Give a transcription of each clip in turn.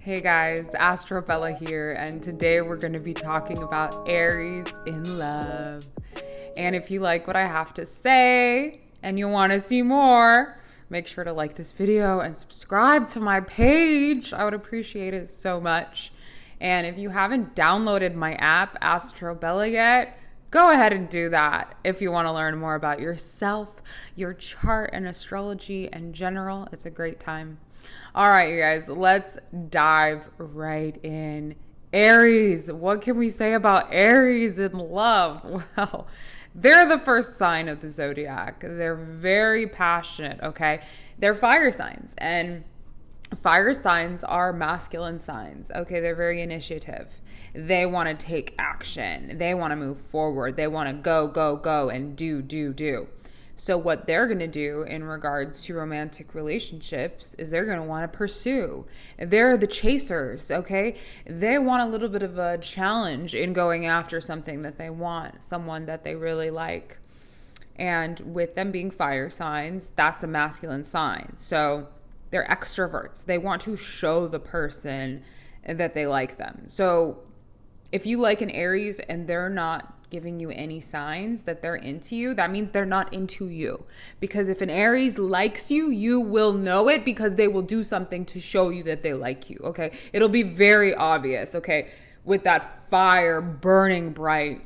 Hey guys, Astrobella here, and today we're going to be talking about Aries in love. And if you like what I have to say and you want to see more, make sure to like this video and subscribe to my page. I would appreciate it so much. And if you haven't downloaded my app, Astrobella, yet, go ahead and do that. If you want to learn more about yourself, your chart, and astrology in general, it's a great time. All right, you guys, let's dive right in. Aries, what can we say about Aries in love? Well, they're the first sign of the zodiac. They're very passionate, okay? They're fire signs, and fire signs are masculine signs, okay? They're very initiative. They want to take action. They want to move forward. They want to go, go, go, and do. So what they're going to do in regards to romantic relationships is they're going to want to pursue. They're the chasers, okay? They want a little bit of a challenge in going after something that they want, someone that they really like. And with them being fire signs, that's a masculine sign. So they're extroverts. They want to show the person that they like them. So if you like an Aries and they're not giving you any signs that they're into you, that means they're not into you. Because if an Aries likes you, you will know it because they will do something to show you that they like you, okay? It'll be very obvious, okay? With that fire burning bright.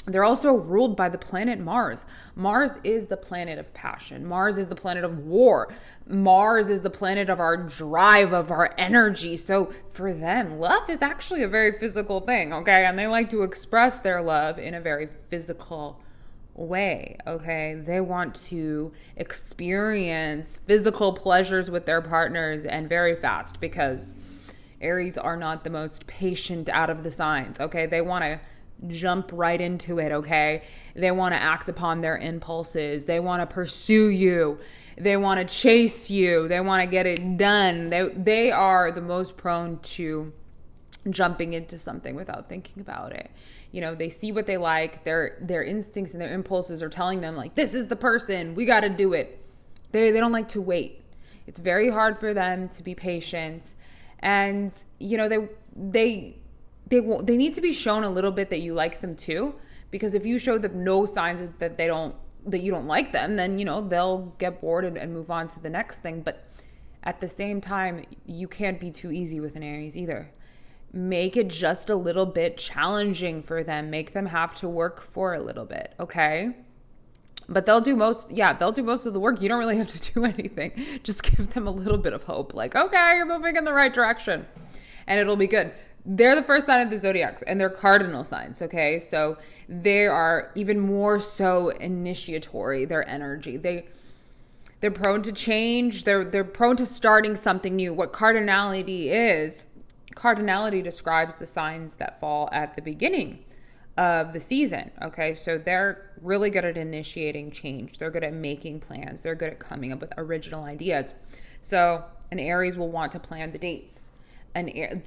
They're also ruled by the planet Mars. Mars is the planet of passion. Mars is the planet of war. Mars is the planet of our drive, of our energy. So for them, love is actually a very physical thing, okay? And they like to express their love in a very physical way, okay? They want to experience physical pleasures with their partners and very fast because Aries are not the most patient out of the signs, okay? They want to jump right into it, okay? They want to act upon their impulses. They want to pursue you. They want to chase you. They want to get it done. They are the most prone to jumping into something without thinking about it. You know, they see what they like. Their instincts and their impulses are telling them like, this is the person. We got to do it. They don't like to wait. It's very hard for them to be patient. And, you know, they need to be shown a little bit that you like them too, because if you show them no signs that you don't like them, then, you know, they'll get bored and move on to the next thing. But at the same time, you can't be too easy with an Aries either. Make it just a little bit challenging for them. Make them have to work for a little bit, okay? But they'll do most of the work. You don't really have to do anything. Just give them a little bit of hope. Like, okay, you're moving in the right direction and it'll be good. They're the first sign of the zodiac and they're cardinal signs, okay? So they are even more so initiatory, their energy. They're prone to change. They're prone to starting something new. What cardinality is, cardinality describes the signs that fall at the beginning of the season, okay? So they're really good at initiating change. They're good at making plans. They're good at coming up with original ideas. So an Aries will want to plan the dates.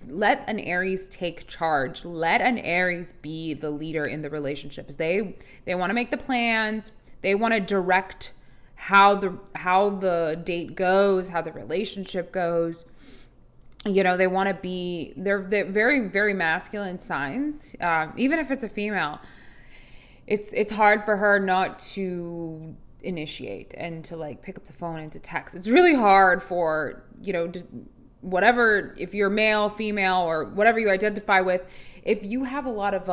Let an Aries take charge. Let an Aries be the leader in the relationships. They want to make the plans. They want to direct how the date goes, how the relationship goes. You know, they want to be. They're very, very masculine signs. Even if it's a female, it's hard for her not to initiate and to like pick up the phone and to text. It's really hard for, you know, just whatever, if you're male, female, or whatever you identify with, if you have a lot of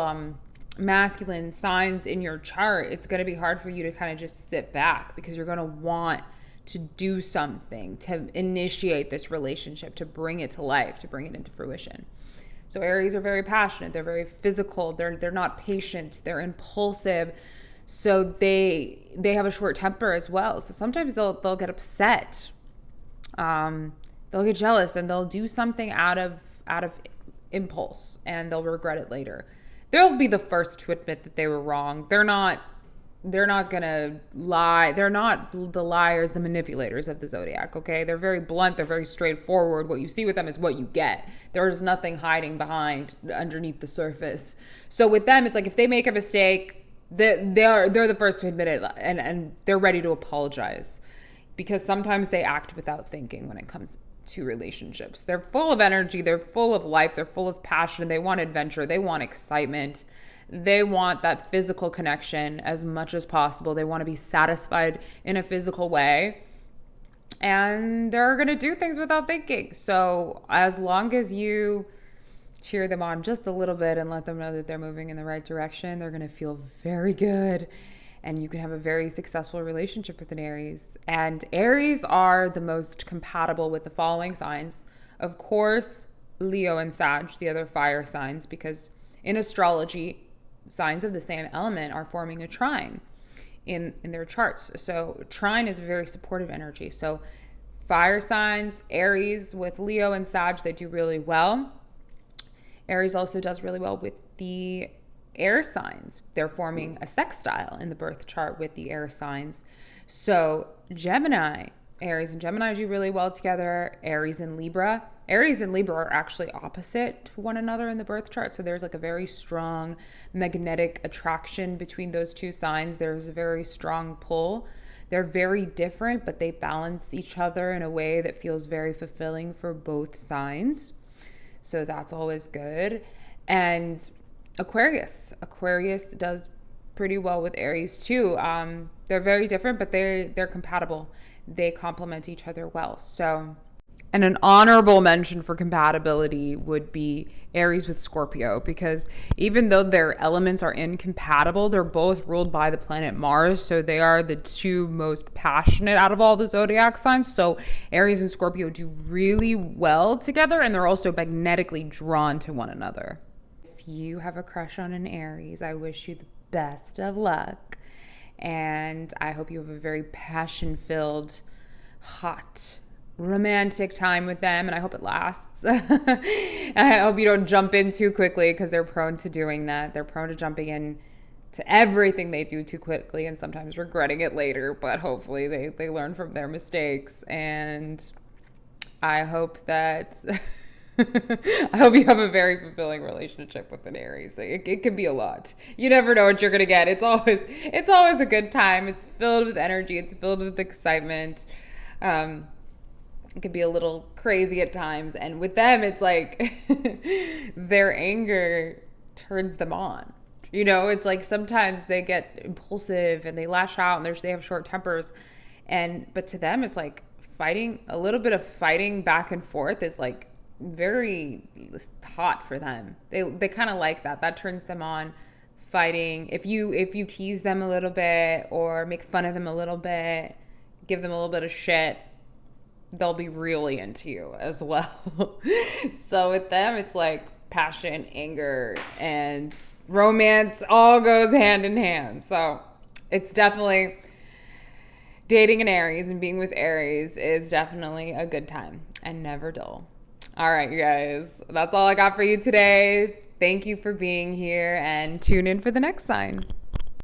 masculine signs in your chart, it's going to be hard for you to kind of just sit back because you're going to want to do something, to initiate this relationship, to bring it to life, to bring it into fruition. So Aries are very passionate. They're very physical. They're not patient. They're impulsive. So they have a short temper as well. So sometimes they'll get upset. They'll get jealous and they'll do something out of impulse and they'll regret it later. They'll be the first to admit that they were wrong. They're not gonna lie. They're not the liars, the manipulators of the zodiac, okay? They're very blunt. They're very straightforward. What you see with them is what you get. There's nothing hiding underneath the surface. So with them, it's like if they make a mistake, they're the first to admit it and they're ready to apologize because sometimes they act without thinking when it comes to relationships. They're full of energy, they're full of life, they're full of passion, they want adventure, they want excitement. They want that physical connection as much as possible. They want to be satisfied in a physical way. And they're going to do things without thinking. So as long as you cheer them on just a little bit and let them know that they're moving in the right direction, they're going to feel very good. And you can have a very successful relationship with an Aries. And Aries are the most compatible with the following signs. Of course, Leo and Sag, the other fire signs, because in astrology, signs of the same element are forming a trine in their charts. So trine is a very supportive energy. So fire signs, Aries with Leo and Sag, they do really well. Aries also does really well with the air signs. They're forming a sextile in the birth chart with the air signs. So Gemini, Aries and Gemini do really well together. Aries and Libra are actually opposite to one another in the birth chart. So there's like a very strong magnetic attraction between those two signs. There's a very strong pull. They're very different, but they balance each other in a way that feels very fulfilling for both signs. So that's always good. And Aquarius does pretty well with Aries too. They're very different, but they're compatible. They complement each other well. So, and an honorable mention for compatibility would be Aries with Scorpio, because even though their elements are incompatible, they're both ruled by the planet Mars. So they are the two most passionate out of all the zodiac signs. So Aries and Scorpio do really well together, and they're also magnetically drawn to one another. If you have a crush on an Aries, I wish you the best of luck. And I hope you have a very passion-filled, hot, romantic time with them, and I hope it lasts. I hope you don't jump in too quickly, because they're prone to doing that. They're prone to jumping in to everything they do too quickly and sometimes regretting it later, but hopefully they learn from their mistakes. And I hope that I hope you have a very fulfilling relationship with an Aries. It can be a lot. You never know what you're gonna get. It's always a good time. It's filled with energy. It's filled with excitement. It can be a little crazy at times, and with them, it's like their anger turns them on. You know, it's like sometimes they get impulsive and they lash out, and they have short tempers, but to them, it's like a little bit of fighting back and forth is like very hot for them. They kind of like that. That turns them on. Fighting. If you tease them a little bit or make fun of them a little bit, give them a little bit of shit, they'll be really into you as well. So with them, it's like passion, anger, and romance all goes hand in hand. So it's definitely, dating an Aries and being with Aries is definitely a good time and never dull. All right, you guys, that's all I got for you today. Thank you for being here, and tune in for the next sign.